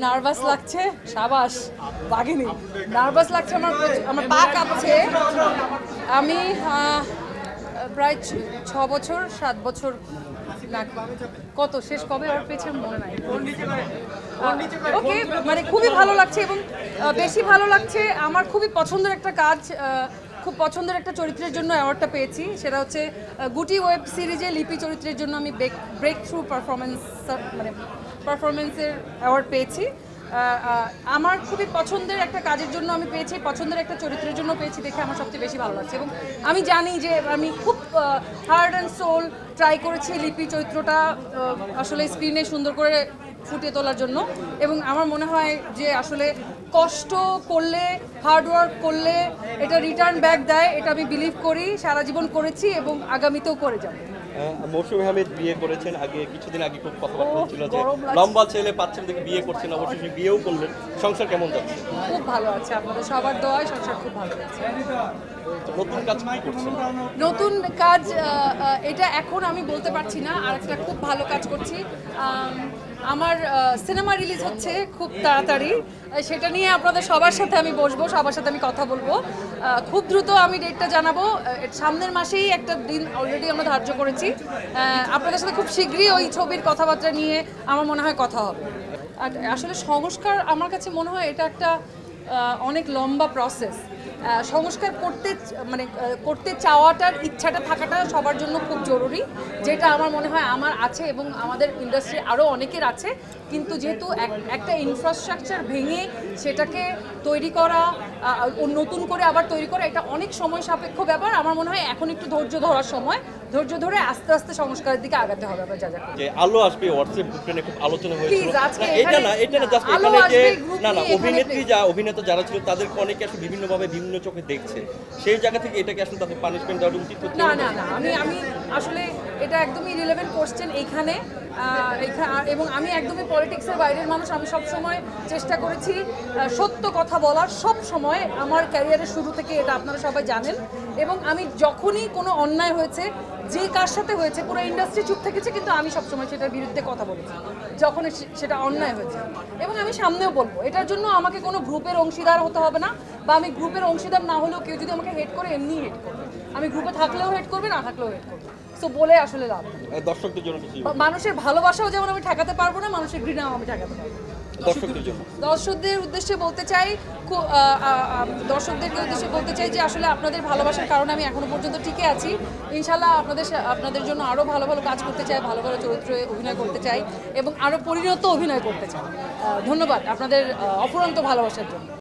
Nervous লাগছে, সাবাস বাঘিনী। Nervous লাগছে, আমার পা কাঁপছে। আমি প্রায় 6 বছর 7 বছর না, কত শেষ কবে আর পেয়েছে মনে নাই। ওকে, মানে খুবই ভালো লাগছে এবং বেশি ভালো লাগছে। আমার খুবই পছন্দের একটা কাজ, খুব পছন্দের একটা চরিত্রের জন্য অ্যাওয়ার্ডটা পেয়েছি। সেটা হচ্ছে গুটি ওয়েব সিরিজে লিপি চরিত্রের জন্য আমি ব্রেক থ্রু পারফরমেন্সের অ্যাওয়ার্ড পেয়েছি। আমার খুবই পছন্দের একটা কাজের জন্য আমি পেয়েছি, পছন্দের একটা চরিত্রের জন্য পেয়েছি, দেখে আমার সবচেয়ে বেশি ভালো লাগছে। এবং আমি জানি যে আমি খুব হার্ট অ্যান্ড সোল ট্রাই করেছি লিপি চরিত্রটা আসলে স্ক্রিনে সুন্দর করে ফুটিয়ে তোলার জন্য। এবং আমার মনে হয় যে আসলে কষ্ট করলে, হার্ডওয়ার্ক করলে এটা রিটার্ন ব্যাক দেয়, এটা আমি বিলিভ করি, সারা জীবন করেছি এবং আগামীতেও করে যাব। মৌসুমী আহমেদ বিয়ে করেছেন, কিছুদিন আগে খুব কথাবার্তা হচ্ছিল যে লম্বা ছেলে পাচ্ছেন দেখে বিয়ে করছেন, অবশ্যই বিয়েও করলেন। সংসার কেমন যাচ্ছে? খুব ভালো আছে, আপনাদের সবার দোয়ায় সংসার খুব ভালো আছে। নতুন কাজ কি করছেন? নতুন কাজ এটা এখন আমি বলতে পারছি না। আর একটা খুব ভালো কাজ করছি, আমার সিনেমা রিলিজ হচ্ছে খুব তাড়াতাড়ি, সেটা নিয়ে আপনাদের সবার সাথে আমি বসবো, সবার সাথে আমি কথা বলবো। খুব দ্রুত আমি ডেটটা জানাবো। সামনের মাসেই একটা দিন অলরেডি আমরা ধার্য করেছি। আপনাদের সাথে খুব শীঘ্রই ওই ছবির কথাবার্তা নিয়ে আমার মনে হয় কথা হবে। আর আসলে সংস্কার আমার কাছে মনে হয় এটা একটা অনেক লম্বা প্রসেস। সংস্কার করতে চাওয়াটার ইচ্ছাটা থাকাটা সবার জন্য খুব জরুরি, যেটা আমার মনে হয় আমার আছে এবং আমাদের ইন্ডাস্ট্রি আরও অনেকের আছে। কিন্তু যেহেতু একটা ইনফ্রাস্ট্রাকচার ভেঙে সেটাকে তৈরি করা, নতুন করে আবার তৈরি করা, এটা অনেক সময় সাপেক্ষ ব্যাপার। আমার মনে হয় এখন একটু ধৈর্য ধরার সময়, ধৈর্য ধরে আস্তে আস্তে সংস্কারের দিকে আগাতে হবে। আমরা যে আলো আসবে হোয়াটসঅ্যাপ গ্রুপে নিয়ে খুব আলোচনা হয়েছিল। এটা না জাস্ট এখানে যে অভিনেতা যারা ছিল তাদেরকে অনেকে আসলে বিভিন্নভাবে বিভিন্ন চোখে দেখছে, সেই জায়গা থেকে এটাকে আসলে তাদের পানিশমেন্ট দেওয়া উচিত হচ্ছে না। আমি আসলে এটা একদমই রিলেভেন্ট কোশ্চেন এইখানে। এবং আমি একদমই পলিটিক্সের বাইরের মানুষ। আমি সব সময় চেষ্টা করেছি সত্য কথা বলার, সব সময় আমার ক্যারিয়ারের শুরু থেকে, এটা আপনারা সবাই জানেন। এবং আমি যখনই কোনো অন্যায় হয়েছে, যে কার সাথে হয়েছে, পুরো ইন্ডাস্ট্রি চুপ থেকেছে, কিন্তু আমি সবসময় সেটার বিরুদ্ধে কথা বলেছি যখন সেটা অন্যায় হয়েছে। এবং আমি সামনেও বলবো, এটার জন্য আমাকে কোনো গ্রুপের অংশীদার হতে হবে না, বা আমি গ্রুপের অংশীদার না হলেও কেউ যদি আমাকে হেট করে এমনি হেট করবে, আমি গ্রুপে থাকলেও হেট করবে, না থাকলেও হেট করবে। সো বলে আসলে লাভ। দর্শকদের জন্য মানুষের ভালোবাসাও যেমন আমি ঠেকাতে পারবো না, মানুষের ঘৃণাও আমি ঠেকাতে পারবো। দর্শকদের উদ্দেশ্যে বলতে চাই যে আসলে আপনাদের ভালোবাসার কারণে আমি এখনো পর্যন্ত টিকে আছি। ইনশাল্লাহ আপনাদের জন্য আরো ভালো ভালো কাজ করতে চাই, ভালো ভালো চরিত্রে অভিনয় করতে চাই এবং আরো পরিণত অভিনয় করতে চাই। ধন্যবাদ আপনাদের অফুরন্ত ভালোবাসার জন্য।